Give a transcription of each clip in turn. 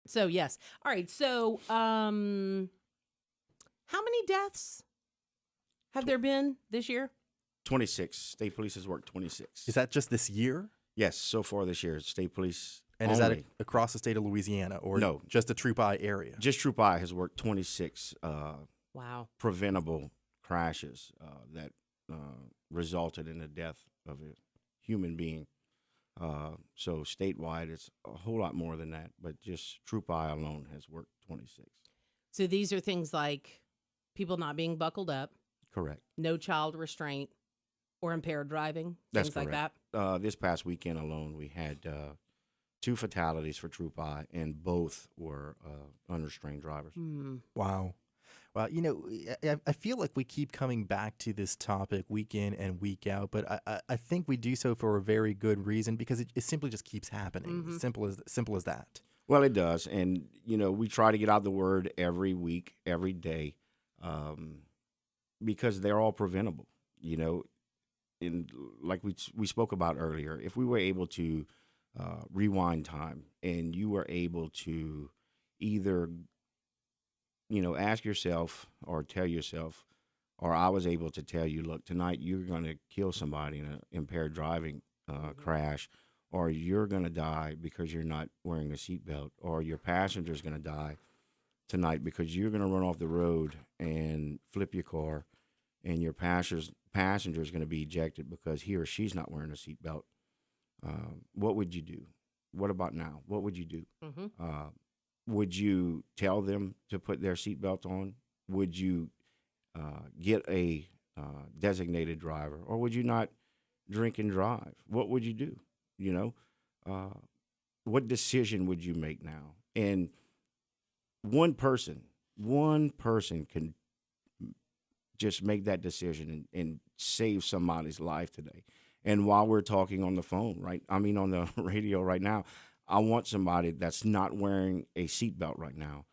So yes. All right. So how many deaths have there been this year? 26. State police has worked 26. Is that just this year? Yes, so far this year, state police And only. is that across the state of Louisiana or No. just the Troop I area? Just Troop I has worked 26 Wow. preventable crashes that resulted in the death of a human being. So statewide, it's a whole lot more than that, but just Troop I alone has worked 26. So these are things like people not being buckled up, Correct. no child restraint, or impaired driving, That's things like correct. that. This past weekend alone, we had 2 fatalities for Troop I, and both were unrestrained drivers. Hmm. Wow. Well, I feel like we keep coming back to this topic week in and week out, but I think we do so for a very good reason because it simply just keeps happening. Mhm. Simple as that. Well, it does, and we try to get out the word every week, every day, because they're all preventable. And like we spoke about earlier, if we were able to rewind time, and you were able to either ask yourself or tell yourself, or I was able to tell you, look, tonight you're going to kill somebody in an impaired driving crash, or you're going to die because you're not wearing a seatbelt, or your passenger's going to die tonight because you're going to run off the road and flip your car, and your passenger is going to be ejected because he or she's not wearing a seatbelt. What would you do? What about now? What would you do? Mm-hmm. Would you tell them to put their seatbelt on? Would you get a designated driver, or would you not drink and drive? What would you do? What decision would you make now? And one person can just make that decision and save somebody's life today. And while we're talking on the phone, on the radio right now, I want somebody that's not wearing a seatbelt right now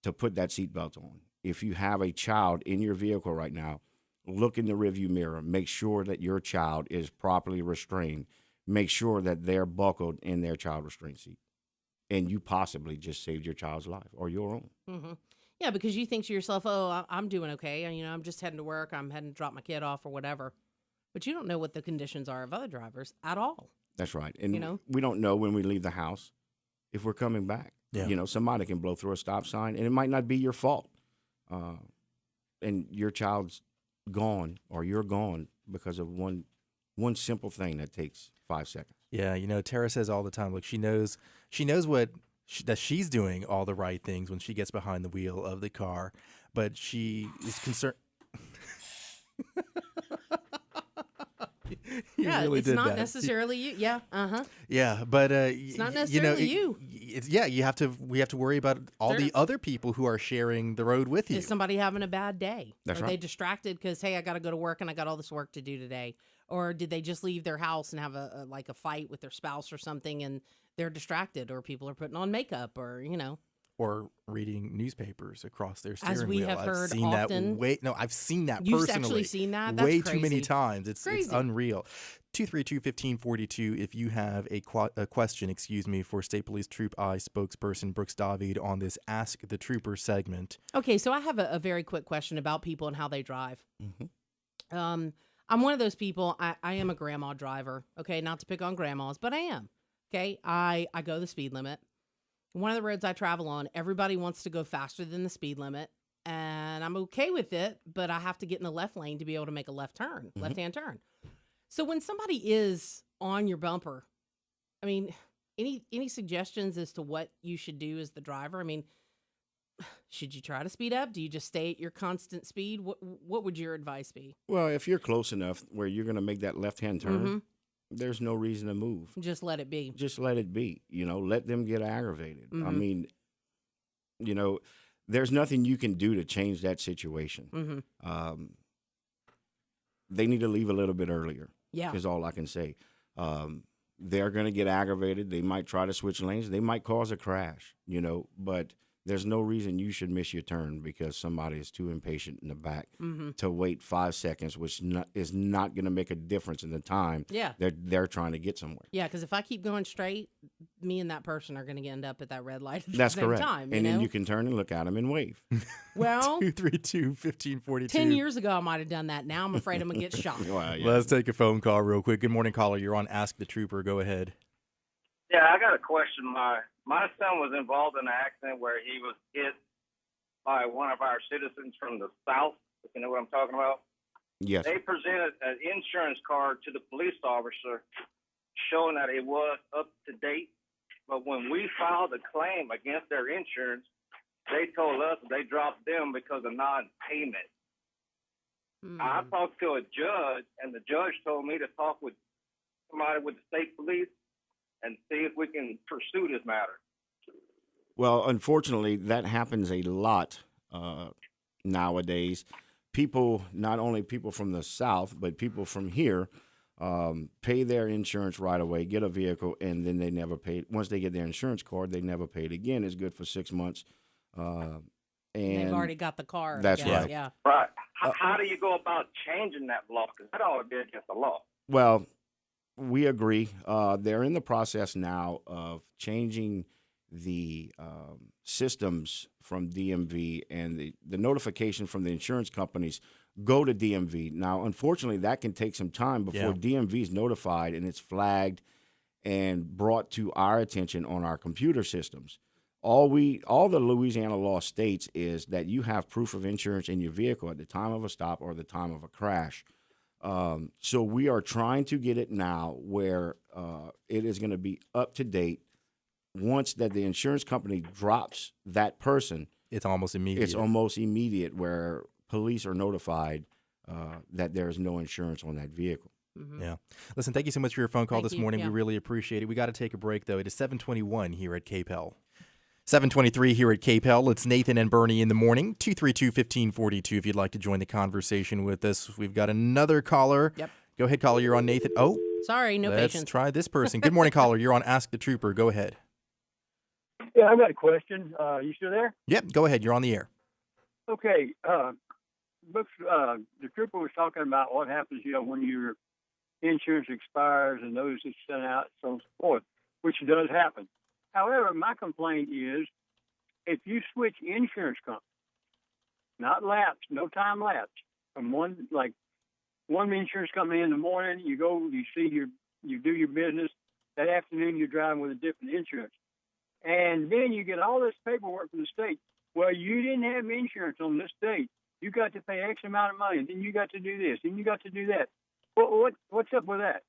to put that seatbelt on. If you have a child in your vehicle right now, look in the rearview mirror. Make sure that your child is properly restrained. Make sure that they're buckled in their child restraint seat. And you possibly just saved your child's life or your own. Mm-hmm. Yeah, because you think to yourself, oh, I'm doing okay. And, I'm just heading to work. I'm heading to drop my kid off or whatever. But you don't know what the conditions are of other drivers at all. That's right. And we don't know when we leave the house if we're coming back. Yeah. Somebody can blow through a stop sign, and it might not be your fault. And your child's gone, or you're gone because of one simple thing that takes 5 seconds. Yeah, Tara says all the time, look, she knows that she's doing all the right things when she gets behind the wheel of the car, but she is concerned. It's not necessarily you. Yeah, Yeah, but it's not necessarily you. We have to worry about all the other people who are sharing the road with you. Is somebody having a bad day? That's Are right. they distracted because, hey, I got to go to work and I got all this work to do today? Or did they just leave their house and have a fight with their spouse or something, and they're distracted? Or people are putting on makeup, or or reading newspapers across their steering as we wheel. have I've heard seen often. I've seen that You've personally. actually seen that? That's way too many crazy. times. It's Crazy. unreal. 232-1542 if you have a question, for State Police Troop I spokesperson Brooks David on this Ask the Trooper segment. Okay, so I have a very quick question about people and how they drive. Mm-hmm. I'm one of those people. I am a grandma driver. Okay, not to pick on grandmas, but I am. Okay, I go the speed limit. One of the roads I travel on, everybody wants to go faster than the speed limit, and I'm okay with it, but I have to get in the left lane to be able to make a left-hand turn. So when somebody is on your bumper, I mean, any suggestions as to what you should do as the driver? I mean, should you try to speed up? Do you just stay at your constant speed? What would your advice be? Well, if you're close enough where you're going to make that left-hand turn, Mm-hmm. there's no reason to move. Just let it be. Just let it be. Let them get aggravated. I Mhm. mean, there's nothing you can do to change that situation. Mm-hmm. They need to leave a little bit earlier. Yeah. Is all I can say. They're going to get aggravated. They might try to switch lanes. They might cause a crash, but there's no reason you should miss your turn because somebody is too impatient in the back Mm-hmm. to wait 5 seconds, which is not going to make a difference in the time Yeah. they're trying to get somewhere. Yeah, because if I keep going straight, me and that person are going to end up at that red light at That's the same correct. time. And you then know? you can turn and look at them and wave. Well, 232-1542. 10 years ago, I might have done that. Now I'm afraid I'm going to get shot. Well, yeah. Let's take a phone call real quick. Good morning, caller. You're on Ask the Trooper. Go ahead. Yeah, I got a question. My son was involved in an accident where he was hit by one of our citizens from the South, if you know what I'm talking about. Yes. They presented an insurance card to the police officer showing that it was up to date. But when we filed a claim against their insurance, they told us they dropped them because of non-payment. I talked to a judge, and the judge told me to talk with somebody with the state police and see if we can pursue this matter. Well, unfortunately, that happens a lot nowadays. People, not only people from the South, but people from here, pay their insurance right away, get a vehicle, and then they never pay. Once they get their insurance card, they never pay it again. It's good for 6 months. And they've already got the car. That's I guess, right. Yeah. Right. How do you go about changing that law? Because that ought to be against the law. Well, we agree. They're in the process now of changing the systems from DMV, and the notification from the insurance companies go to DMV. Now, unfortunately, that can take some time before DMV is notified and it's flagged and brought to our attention on our computer systems. All the Louisiana law states is that you have proof of insurance in your vehicle at the time of a stop or the time of a crash. So we are trying to get it now where it is going to be up to date. Once that the insurance company drops that person, It's almost immediate. it's almost immediate where police are notified that there is no insurance on that vehicle. Yeah. Listen, thank you so much for your phone call Thank this you. morning. Yeah. We really appreciate it. We got to take a break, though. It is 7:21 here at KPEL. 7:23 here at KPEL. It's Nathan and Bernie in the morning. 232-1542 if you'd like to join the conversation with us. We've got another caller. Yep. Go ahead, caller. You're on Nathan. Oh, Sorry, no let's patience. try this person. Good morning, caller. You're on Ask the Trooper. Go ahead. Yeah, I've got a question. You still there? Yep, go ahead. You're on the air. Okay. Brooks, the trooper was talking about what happens, when your insurance expires and those is sent out, so on and so forth, which does happen. However, my complaint is if you switch insurance companies, not lapse, no time lapse, from one insurance company in the morning, you go, you do your business. That afternoon, you're driving with a different insurance. And then you get all this paperwork from the state. Well, you didn't have insurance on this date. You got to pay X amount of money. Then you got to do this. Then you got to do that. What's up with that?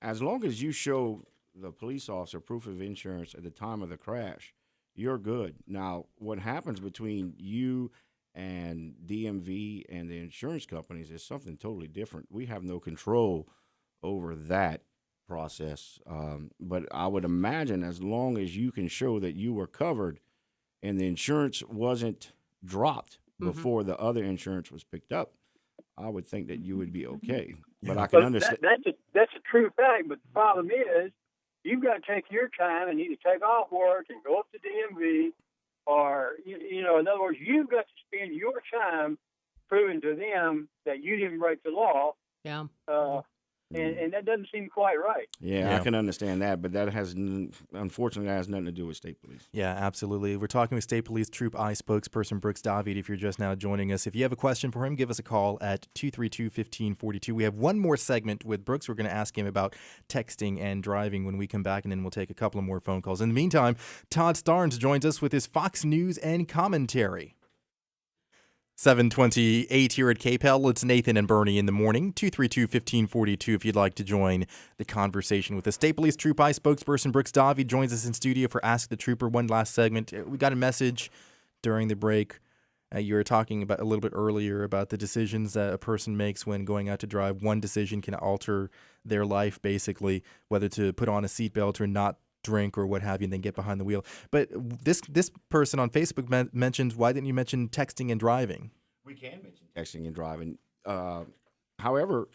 As long as you show the police officer proof of insurance at the time of the crash, you're good. Now, what happens between you and DMV and the insurance companies is something totally different. We have no control over that process. But I would imagine as long as you can show that you were covered and the insurance wasn't dropped before the other insurance was picked up, I would think that you would be okay. But I can understand. That's a true fact. But the problem is, you've got to take your time and either take off work and go up to DMV, or in other words, you've got to spend your time proving to them that you didn't break the law. Yeah. And that doesn't seem quite right. Yeah, I can understand that, but that unfortunately, that has nothing to do with state police. Yeah, absolutely. We're talking with State Police Troop I spokesperson Brooks David. If you're just now joining us, if you have a question for him, give us a call at 232-1542. We have one more segment with Brooks. We're going to ask him about texting and driving when we come back, and then we'll take a couple of more phone calls. In the meantime, Todd Starnes joins us with his Fox News and commentary. 7:28 here at KPEL. It's Nathan and Bernie in the morning. 232-1542 if you'd like to join the conversation with us. State Police Troop I spokesperson Brooks David joins us in studio for Ask the Trooper. One last segment. We got a message during the break. You were talking about a little bit earlier about the decisions that a person makes when going out to drive. One decision can alter their life, basically, whether to put on a seatbelt or not drink or what have you, and then get behind the wheel. But this person on Facebook mentioned, why didn't you mention texting and driving? We can mention texting and driving. However,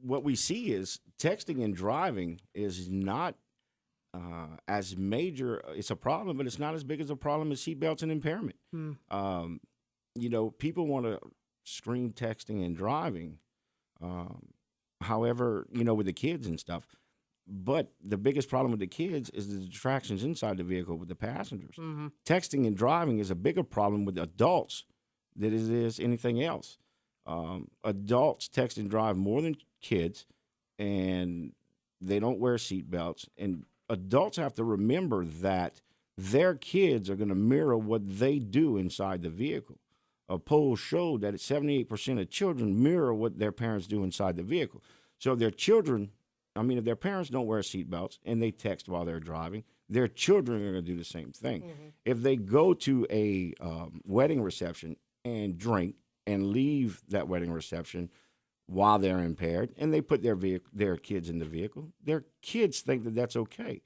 what we see is texting and driving is not as major. It's a problem, but it's not as big as a problem as seatbelts and impairment. People want to screen texting and driving. However, with the kids and stuff, But the biggest problem with the kids is the distractions inside the vehicle with the passengers. Mm-hmm. Texting and driving is a bigger problem with adults than it is anything else. Adults text and drive more than kids, and they don't wear seatbelts. And adults have to remember that their kids are going to mirror what they do inside the vehicle. A poll showed that 78% of children mirror what their parents do inside the vehicle. So if their parents don't wear seatbelts and they text while they're driving, their children are going to do the same thing. Mm-hmm. If they go to a wedding reception and drink and leave that wedding reception while they're impaired, and they put their kids in the vehicle, their kids think that that's okay.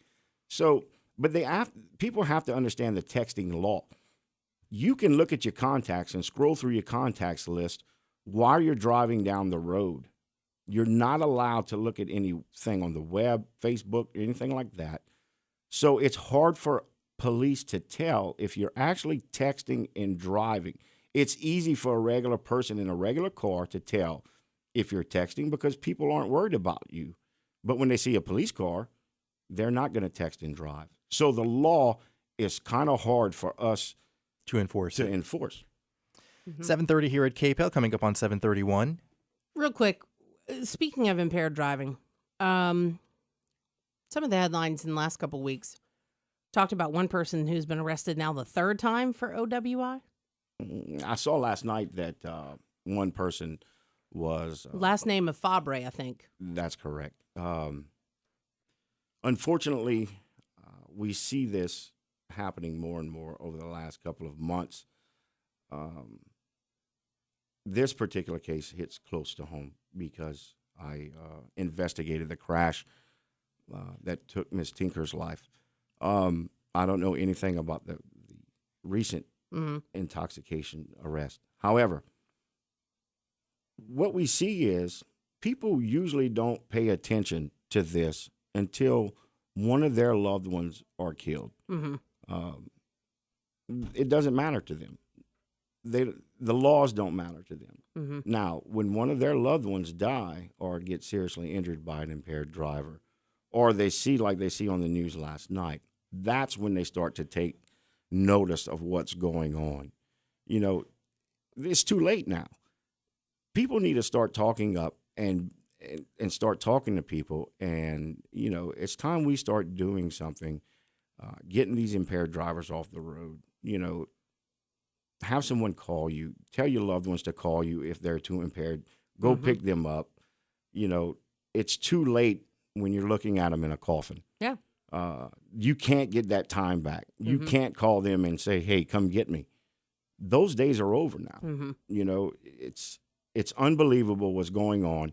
So, but people have to understand the texting law. You can look at your contacts and scroll through your contacts list while you're driving down the road. You're not allowed to look at anything on the web, Facebook, or anything like that. So it's hard for police to tell if you're actually texting and driving. It's easy for a regular person in a regular car to tell if you're texting because people aren't worried about you. But when they see a police car, they're not going to text and drive. So the law is kind of hard for us To enforce to it. enforce. 7:30 here at KPEL, coming up on 7:31. Real quick, speaking of impaired driving, some of the headlines in the last couple of weeks talked about one person who's been arrested now the third time for OWI. I saw last night that one person was Last name of Fabre, I think. That's correct. Unfortunately, we see this happening more and more over the last couple of months. This particular case hits close to home because I investigated the crash that took Miss Tinker's life. I don't know anything about the recent intoxication arrest. However, what we see is people usually don't pay attention to this until one of their loved ones are killed. Mm-hmm. It doesn't matter to them. The laws don't matter to them. Mm-hmm. Now, when one of their loved ones die or get seriously injured by an impaired driver, or they see like they see on the news last night, that's when they start to take notice of what's going on. You know, it's too late now. People need to start talking up and start talking to people. And, you know, it's time we start doing something, getting these impaired drivers off the road. You know, have someone call you, tell your loved ones to call you if they're too impaired. Go pick them up. You know, it's too late when you're looking at them in a coffin. Yeah. You can't get that time back. You can't call them and say, hey, come get me. Those days are over now. Mm-hmm. You know, it's unbelievable what's going on.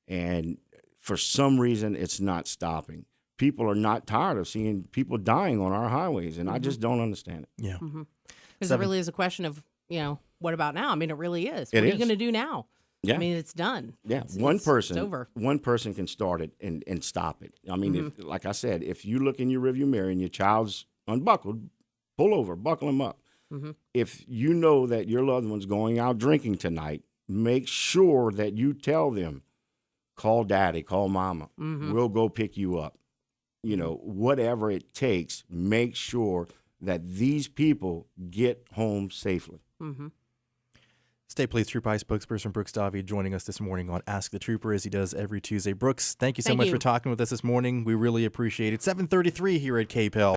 And for some reason, it's not stopping. People are not tired of seeing people dying on our highways, and I just don't understand it. Yeah. Because it really is a question of, you know, what about now? I mean, it really is. What It are you is. going to do now? Yeah. I mean, it's done. Yeah, It's it's over. one person can start it and stop it. I mean, if, like I said, if you look in your rearview mirror and your child's unbuckled, pull over, buckle him up. If you know that your loved one's going out drinking tonight, make sure that you tell them, call daddy, call mama. We'll go pick you up. You know, whatever it takes, make sure that these people get home safely. State Police Troop I spokesperson Brooks Davy joining us this morning on Ask the Trooper as he does every Tuesday. Brooks, thank you so Thank much you. for talking with us this morning. We really appreciate it. 7:33 here at KPEL.